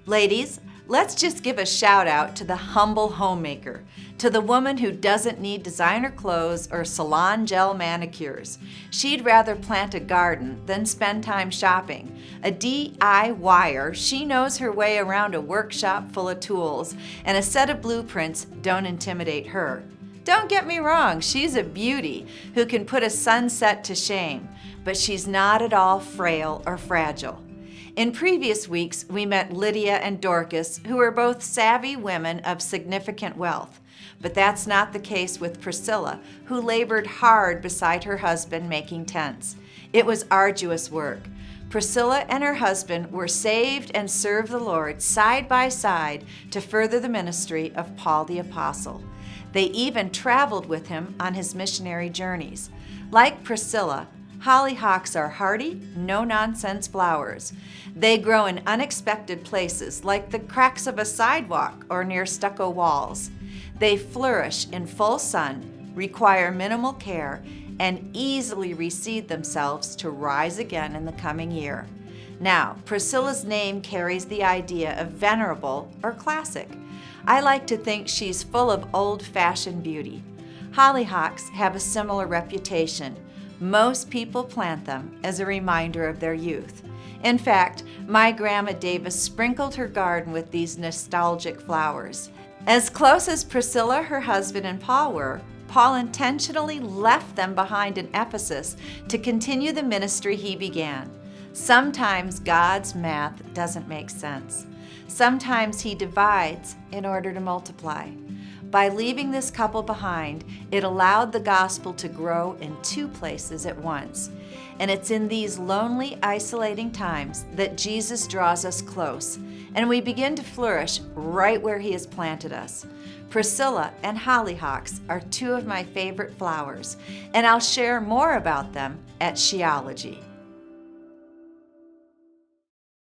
Ladies, let's just give a shout out to the humble homemaker, to the woman who doesn't need designer clothes or salon gel manicures. She'd rather plant a garden than spend time shopping. A DIYer, she knows her way around a workshop full of tools, and a set of blueprints don't intimidate her. Don't get me wrong, she's a beauty who can put a sunset to shame, but she's not at all frail or fragile. In previous weeks, we met Lydia and Dorcas, who are both savvy women of significant wealth. But that's not the case with Priscilla, who labored hard beside her husband making tents. It was arduous work. Priscilla and her husband were saved and served the Lord side by side to further the ministry of Paul the Apostle. They even traveled with him on his missionary journeys. Like Priscilla, hollyhocks are hardy, no-nonsense flowers. They grow in unexpected places, like the cracks of a sidewalk or near stucco walls. They flourish in full sun, require minimal care, and easily reseed themselves to rise again in the coming year. Now, Priscilla's name carries the idea of venerable or classic. I like to think she's full of old-fashioned beauty. Hollyhocks have a similar reputation. Most people plant them as a reminder of their youth. In fact, my Grandma Davis sprinkled her garden with these nostalgic flowers. As close as Priscilla, her husband, and Paul were, Paul intentionally left them behind in Ephesus to continue the ministry he began. Sometimes God's math doesn't make sense. Sometimes he divides in order to multiply. By leaving this couple behind, it allowed the gospel to grow in two places at once. And it's in these lonely, isolating times that Jesus draws us close, and we begin to flourish right where he has planted us. Priscilla and hollyhocks are two of my favorite flowers, and I'll share more about them at Sheology.